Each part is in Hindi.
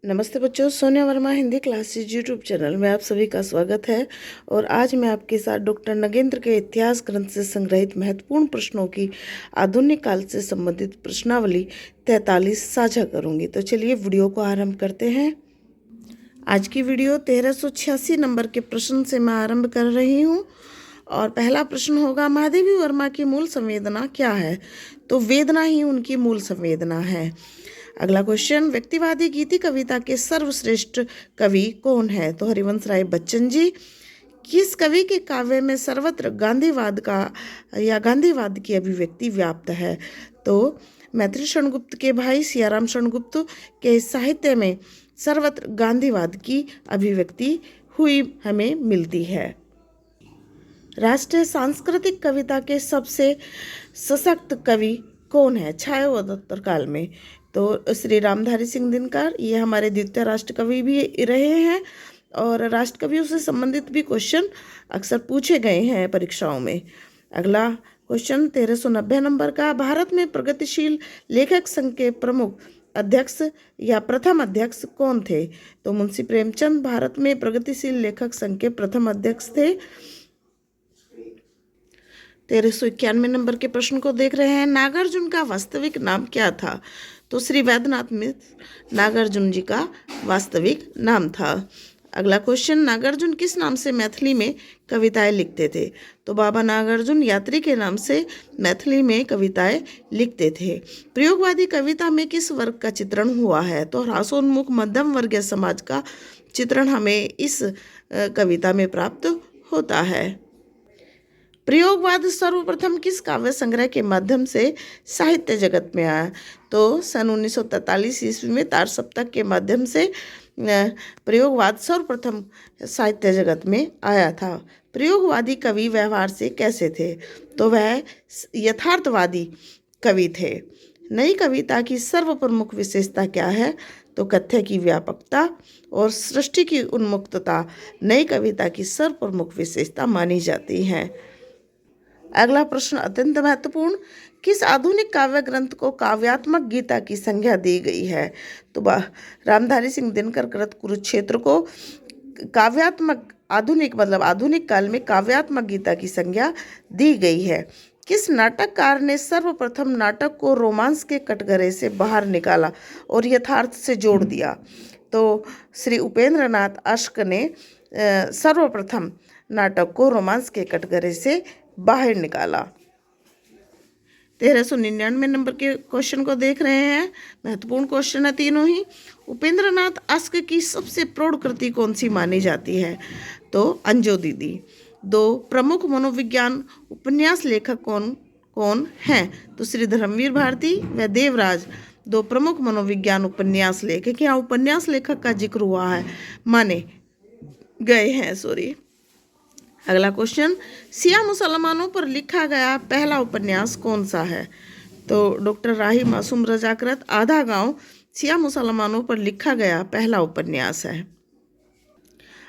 नमस्ते बच्चों, Sonia Verma Hindi classes YouTube channel में आप सभी का स्वागत है। और आज मैं आपके साथ डॉक्टर नगेंद्र के इतिहास ग्रंथ से संग्रहित महत्वपूर्ण प्रश्नों की आधुनिक काल से संबंधित प्रश्नावली 43 साझा करूंगी। तो चलिए वीडियो को आरंभ करते हैं। आज की वीडियो 1386 नंबर के प्रश्न से मैं आरंभ कर रही हूँ। और पहला प्रश्न होगा, महादेवी वर्मा की मूल संवेदना क्या है? तो वेदना ही उनकी मूल संवेदना है। अगला क्वेश्चन, व्यक्तिवादी गीति कविता के सर्वश्रेष्ठ कवि कौन है? तो हरिवंश राय बच्चन जी। किस कवि के काव्य में सर्वत्र गांधीवाद का या गांधीवाद की अभिव्यक्ति व्याप्त है? तो मैत्री शरणगुप्त के भाई सियाराम शरणगुप्त के साहित्य में सर्वत्र गांधीवाद की अभिव्यक्ति हुई हमें मिलती है। राष्ट्रीय सांस्कृतिक कविता के सबसे सशक्त कवि कौन है छायावदत्तर काल में? तो श्री रामधारी सिंह दिनकर, ये हमारे द्वितीय राष्ट्र कवि भी रहे हैं और राष्ट्र कवियों से संबंधित भी क्वेश्चन अक्सर पूछे गए हैं परीक्षाओं में। अगला क्वेश्चन 1390 नंबर का, भारत में प्रगतिशील लेखक संघ के प्रमुख अध्यक्ष या प्रथम अध्यक्ष कौन थे? तो मुंशी प्रेमचंद भारत में प्रगतिशील लेखक संघ के प्रथम अध्यक्ष थे। 1391 नंबर के प्रश्न को देख रहे हैं, नागार्जुन का वास्तविक नाम क्या था? तो श्री वैद्यनाथ मिश्र नागार्जुन जी का वास्तविक नाम था। अगला क्वेश्चन, नागार्जुन किस नाम से मैथिली में कविताएं लिखते थे? तो बाबा नागार्जुन यात्री के नाम से मैथिली में कविताएं लिखते थे। प्रयोगवादी कविता में किस वर्ग का चित्रण हुआ है? तो ह्रासोन्मुख मध्यम वर्गीय समाज का चित्रण हमें इस कविता में प्राप्त होता है। प्रयोगवाद सर्वप्रथम किस काव्य संग्रह के माध्यम से साहित्य जगत में आया? तो सन 1943 ईस्वी में तार सप्तक के माध्यम से प्रयोगवाद सर्वप्रथम साहित्य जगत में आया था। प्रयोगवादी कवि व्यवहार से कैसे थे? तो वह यथार्थवादी कवि थे। नई कविता की सर्वप्रमुख विशेषता क्या है? तो कथ्य की व्यापकता और सृष्टि की उन्मुक्तता नई कविता की सर्वप्रमुख विशेषता मानी जाती है। अगला प्रश्न अत्यंत महत्वपूर्ण, किस आधुनिक काव्य ग्रंथ को काव्यात्मक गीता की संज्ञा दी गई है? तो रामधारी सिंह दिनकर कृत कुरुक्षेत्र को काव्यात्मक आधुनिक काल में काव्यात्मक गीता की संज्ञा दी गई है। किस नाटककार ने सर्वप्रथम नाटक को रोमांस के कटघरे से बाहर निकाला और यथार्थ से जोड़ दिया? तो श्री उपेंद्र नाथ अश्क ने सर्वप्रथम नाटक को रोमांस के कटघरे से बाहर निकाला। 1399 नंबर के क्वेश्चन को देख रहे हैं, महत्वपूर्ण क्वेश्चन है तीनों ही। उपेंद्र नाथ अश्क की सबसे प्रौढ़ कृति कौन सी मानी जाती है? तो अंजो दीदी। दो प्रमुख मनोविज्ञान उपन्यास लेखक कौन कौन हैं? तो श्री धर्मवीर भारती व देवराज दो प्रमुख मनोविज्ञान उपन्यास लेखक, यहाँ उपन्यास लेखक का जिक्र हुआ है, माने गए हैं। अगला क्वेश्चन, सिया मुसलमानों पर लिखा गया पहला उपन्यास कौन सा है? तो डॉक्टर राही मासूम रजा कृत आधा गांव सिया मुसलमानों पर लिखा गया पहला उपन्यास है।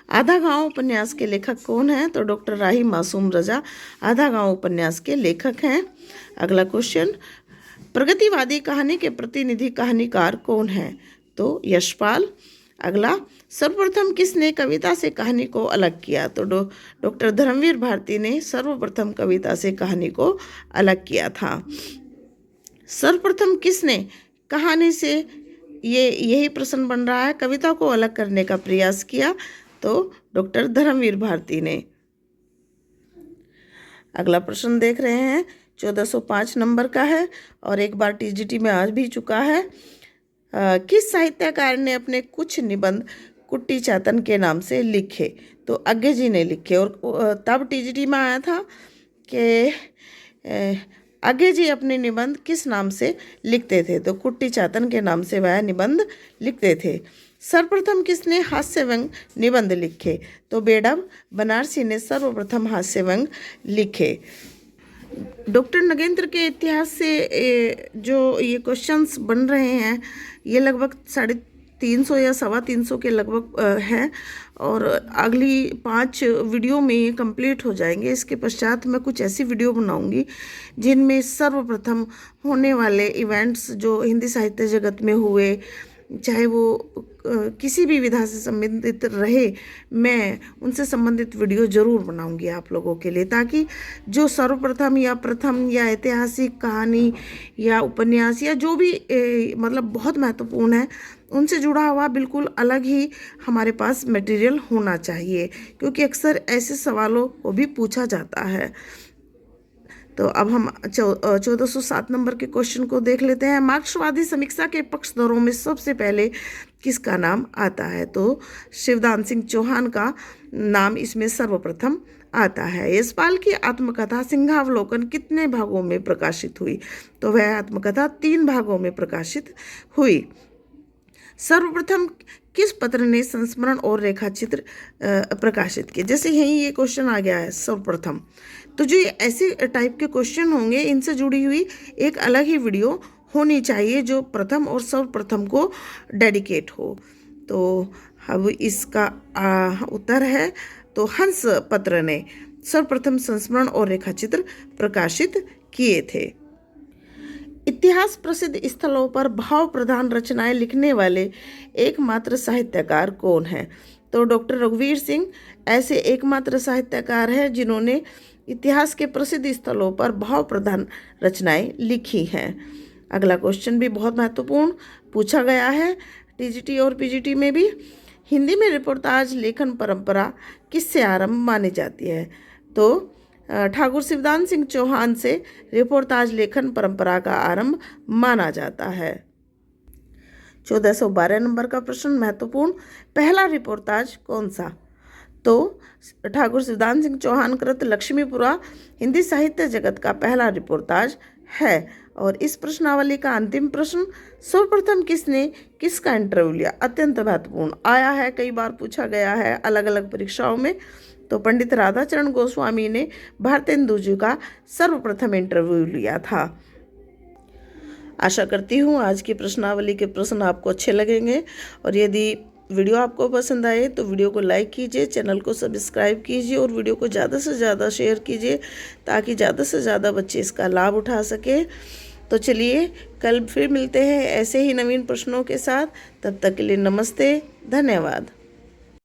आधा गांव उपन्यास के लेखक कौन हैं? तो डॉक्टर राही मासूम रजा आधा गांव उपन्यास के लेखक हैं। अगला क्वेश्चन, प्रगतिवादी कहानी के प्रतिनिधि कहानीकार कौन है? तो यशपाल। अगला, सर्वप्रथम किसने कविता से कहानी को अलग किया? तो डॉक्टर धर्मवीर भारती ने सर्वप्रथम कविता से कहानी को अलग किया था। सर्वप्रथम किसने कहानी से यही प्रश्न बन रहा है, कविता को अलग करने का प्रयास किया? तो डॉक्टर धर्मवीर भारती ने। अगला प्रश्न देख रहे हैं, 1405 नंबर का है और एक बार टीजीटी में आ भी चुका है। किस साहित्यकार ने अपने कुछ निबंध कुट्टी चातन के नाम से लिखे? तो अज्ञे जी ने लिखे। और तब टीजीटी में आया था कि अज्ञे जी अपने निबंध किस नाम से लिखते थे? तो कुट्टी चातन के नाम से वह निबंध लिखते थे। सर्वप्रथम किसने हास्य व्यंग निबंध लिखे? तो बेडब बनारसी ने सर्वप्रथम हास्य व्यंग लिखे। डॉक्टर नगेंद्र के इतिहास से जो ये क्वेश्चंस बन रहे हैं, ये लगभग 350 या 325 के लगभग हैं और अगली 5 वीडियो में ये कंप्लीट हो जाएंगे। इसके पश्चात मैं कुछ ऐसी वीडियो बनाऊंगी जिनमें सर्वप्रथम होने वाले इवेंट्स जो हिंदी साहित्य जगत में हुए, चाहे वो किसी भी विधा से संबंधित रहे, मैं उनसे संबंधित वीडियो ज़रूर बनाऊंगी आप लोगों के लिए, ताकि जो सर्वप्रथम या प्रथम या ऐतिहासिक कहानी या उपन्यास या जो भी मतलब बहुत महत्वपूर्ण है, उनसे जुड़ा हुआ बिल्कुल अलग ही हमारे पास मटेरियल होना चाहिए, क्योंकि अक्सर ऐसे सवालों को भी पूछा जाता है। तो अब हम 1407 नंबर के क्वेश्चन को देख लेते हैं। मार्क्सवादी समीक्षा के पक्षधरों में सबसे पहले किसका नाम आता है? तो शिवदान सिंह चौहान का नाम इसमें सर्वप्रथम आता है। यशपाल की आत्मकथा सिंहावलोकन कितने भागों में प्रकाशित हुई? तो वह आत्मकथा 3 भागों में प्रकाशित हुई। सर्वप्रथम किस पत्र ने संस्मरण और रेखाचित्र प्रकाशित किए? जैसे यहीं ये क्वेश्चन आ गया है सर्वप्रथम, तो जो ऐसे टाइप के क्वेश्चन होंगे, इनसे जुड़ी हुई एक अलग ही वीडियो होनी चाहिए जो प्रथम और सर्वप्रथम को डेडिकेट हो। तो अब इसका उत्तर है, तो हंस पत्र ने सर्वप्रथम संस्मरण और रेखाचित्र प्रकाशित किए थे। इतिहास प्रसिद्ध स्थलों पर भाव प्रधान रचनाएं लिखने वाले एकमात्र साहित्यकार कौन है? तो डॉक्टर रघुवीर सिंह ऐसे एकमात्र साहित्यकार हैं जिन्होंने इतिहास के प्रसिद्ध स्थलों पर भाव प्रधान रचनाएं लिखी हैं। अगला क्वेश्चन भी बहुत महत्वपूर्ण पूछा गया है टीजीटी और पीजीटी में भी। हिंदी में रिपोर्टाज लेखन परंपरा किससे आरंभ मानी जाती है? तो ठाकुर शिवदान सिंह चौहान से रिपोर्टाज लेखन परंपरा का आरंभ माना जाता है। 1412 नंबर का प्रश्न महत्वपूर्ण, पहला रिपोर्टाज कौन सा? तो ठाकुर शिवदान सिंह चौहान कृत लक्ष्मीपुरा हिंदी साहित्य जगत का पहला रिपोर्टाज है। और इस प्रश्नावली का अंतिम प्रश्न, सर्वप्रथम किसने किसका इंटरव्यू लिया? अत्यंत महत्वपूर्ण आया है, कई बार पूछा गया है अलग अलग परीक्षाओं में। तो पंडित राधाचरण गोस्वामी ने भारतेंदु जी का सर्वप्रथम इंटरव्यू लिया था। आशा करती हूँ आज की प्रश्नावली के प्रश्न आपको अच्छे लगेंगे, और यदि वीडियो आपको पसंद आए तो वीडियो को लाइक कीजिए, चैनल को सब्सक्राइब कीजिए और वीडियो को ज़्यादा से ज़्यादा शेयर कीजिए, ताकि ज़्यादा से ज़्यादा बच्चे इसका लाभ उठा सके। तो चलिए कल फिर मिलते हैं ऐसे ही नवीन प्रश्नों के साथ। तब तक के लिए नमस्ते, धन्यवाद।